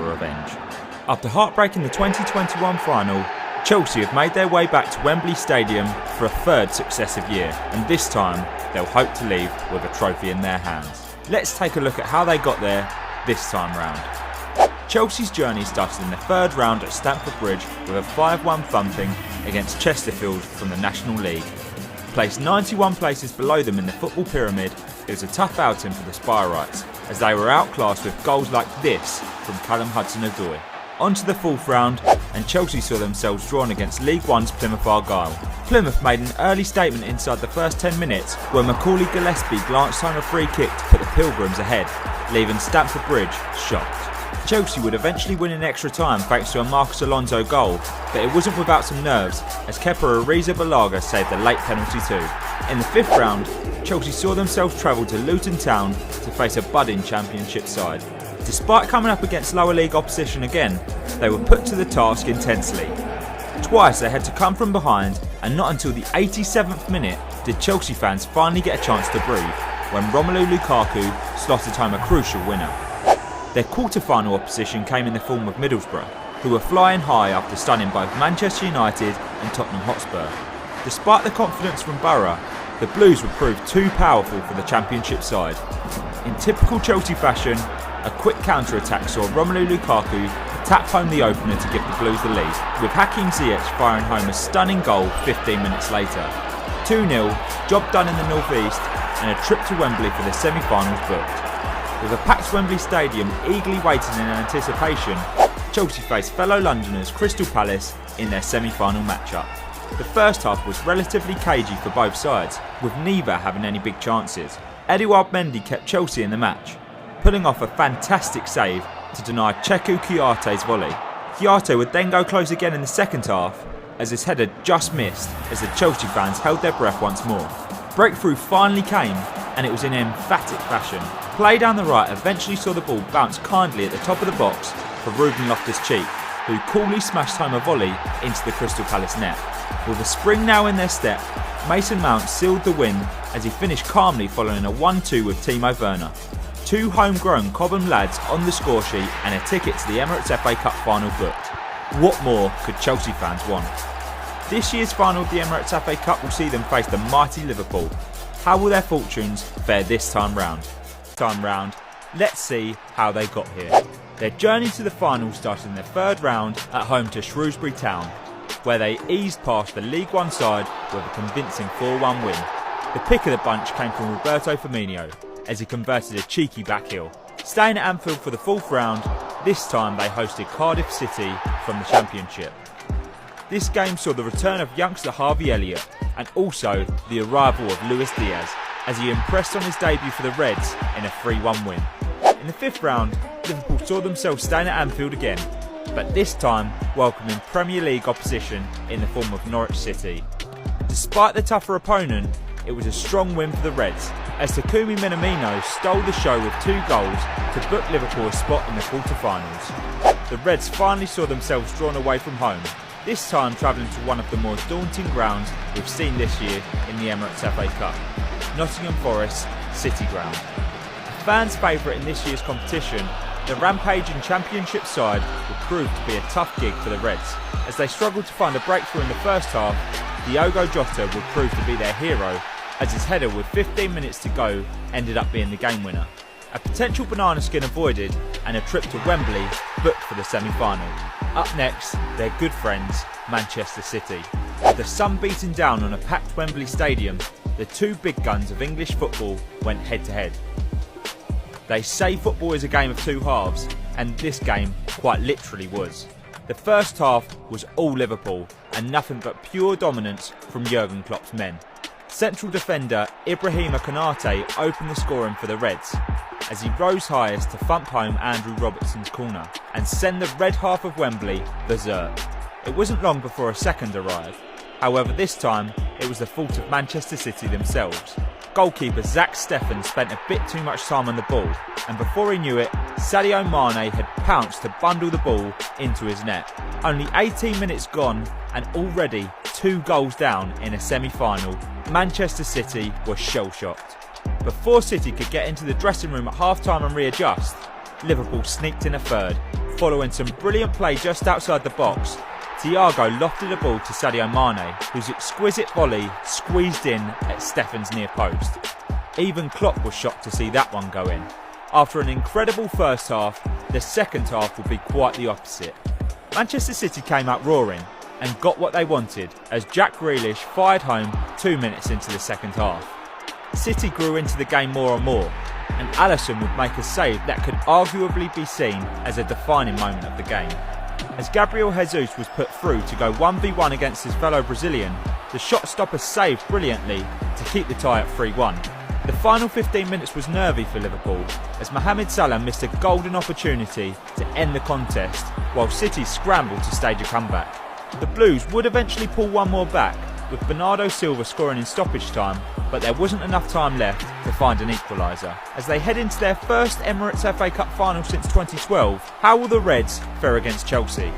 for revenge. After heartbreaking the 2021 final, Chelsea have made their way back to Wembley Stadium for a third successive year, and this time they'll hope to leave with a trophy in their hands. Let's take a look at how they got there this time round. Chelsea's journey started in the third round at Stamford Bridge with a 5-1 thumping against Chesterfield from the National League. Placed 91 places below them in the football pyramid, it was a tough outing for the Spireites, as they were outclassed with goals like this from Callum Hudson-Odoi. On to the fourth round, and Chelsea saw themselves drawn against League One's Plymouth Argyle. Plymouth made an early statement inside the first 10 minutes where Macaulay Gillespie glanced home a free kick to put the Pilgrims ahead, leaving Stamford Bridge shocked. Chelsea would eventually win in extra time thanks to a Marcos Alonso goal, but it wasn't without some nerves as Kepa Arrizabalaga saved a late penalty too. In the fifth round, Chelsea saw themselves travel to Luton Town to face a budding Championship side. Despite coming up against lower league opposition again, they were put to the task intensely. Twice they had to come from behind, and not until the 87th minute did Chelsea fans finally get a chance to breathe when Romelu Lukaku slotted home a crucial winner. Their quarter-final opposition came in the form of Middlesbrough, who were flying high after stunning both Manchester United and Tottenham Hotspur. Despite the confidence from Borough, the Blues would prove too powerful for the Championship side. In typical Chelsea fashion, a quick counter-attack saw Romelu Lukaku tap home the opener to give the Blues the lead, with Hakim Ziyech firing home a stunning goal 15 minutes later. 2-0, job done in the North East, and a trip to Wembley for the semi-finals booked. With a packed Wembley Stadium eagerly waiting in anticipation, Chelsea faced fellow Londoners Crystal Palace in their semi-final matchup. The first half was relatively cagey for both sides, with neither having any big chances. Eduard Mendy kept Chelsea in the match, pulling off a fantastic save to deny Cheku Kouyate's volley. Kouyaté would then go close again in the second half, as his header just missed as the Chelsea fans held their breath once more. Breakthrough finally came, and it was in emphatic fashion. Play down the right eventually saw the ball bounce kindly at the top of the box for Ruben Loftus-Cheek, who coolly smashed home a volley into the Crystal Palace net. With a spring now in their step, Mason Mount sealed the win as he finished calmly following a 1-2 with Timo Werner. Two homegrown Cobham lads on the score sheet and a ticket to the Emirates FA Cup final booked. What more could Chelsea fans want? This year's final of the Emirates FA Cup will see them face the mighty Liverpool. How will their fortunes fare this time round? Let's see how they got here. Their journey to the final started in the third round at home to Shrewsbury Town, where they eased past the League One side with a convincing 4-1 win. The pick of the bunch came from Roberto Firmino, as he converted a cheeky backheel. Staying at Anfield for the fourth round, this time they hosted Cardiff City from the Championship. This game saw the return of youngster Harvey Elliott and also the arrival of Luis Diaz, as he impressed on his debut for the Reds in a 3-1 win. In the fifth round, Liverpool saw themselves staying at Anfield again, but this time welcoming Premier League opposition in the form of Norwich City. Despite the tougher opponent, it was a strong win for the Reds, as Takumi Minamino stole the show with 2 goals to book Liverpool a spot in the quarter-finals. The Reds finally saw themselves drawn away from home, this time travelling to one of the more daunting grounds we've seen this year in the Emirates FA Cup, Nottingham Forest City Ground. Fans' favourite in this year's competition, the rampaging Championship side would prove to be a tough gig for the Reds. As they struggled to find a breakthrough in the first half, Diogo Jota would prove to be their hero, as his header with 15 minutes to go ended up being the game winner. A potential banana skin avoided and a trip to Wembley booked for the semi-final. Up next, their good friends, Manchester City. With the sun beating down on a packed Wembley Stadium, the two big guns of English football went head-to-head. They say football is a game of two halves, and this game quite literally was. The first half was all Liverpool, and nothing but pure dominance from Jurgen Klopp's men. Central defender Ibrahima Konate opened the scoring for the Reds, as he rose highest to thump home Andrew Robertson's corner and send the red half of Wembley berserk. It wasn't long before a second arrived. However, this time it was the fault of Manchester City themselves. Goalkeeper Zach Steffen spent a bit too much time on the ball, and before he knew it, Sadio Mane had pounced to bundle the ball into his net. Only 18 minutes gone, and already 2 goals down in a semi-final, Manchester City were shell-shocked. Before City could get into the dressing room at half-time and readjust, Liverpool sneaked in a third, Following some brilliant play just outside the box, Thiago lofted a ball to Sadio Mane, whose exquisite volley squeezed in at Steffen's near post. Even Klopp was shocked to see that one go in. After an incredible first half, the second half would be quite the opposite. Manchester City came out roaring and got what they wanted as Jack Grealish fired home 2 minutes into the second half. City grew into the game more and more, and Alisson would make a save that could arguably be seen as a defining moment of the game. As Gabriel Jesus was put through to go 1v1 against his fellow Brazilian, the shot stopper saved brilliantly to keep the tie at 3-1. The final 15 minutes was nervy for Liverpool as Mohamed Salah missed a golden opportunity to end the contest while City scrambled to stage a comeback. The Blues would eventually pull one more back, with Bernardo Silva scoring in stoppage time, but there wasn't enough time left to find an equaliser. As they head into their first Emirates FA Cup final since 2012, how will the Reds fare against Chelsea?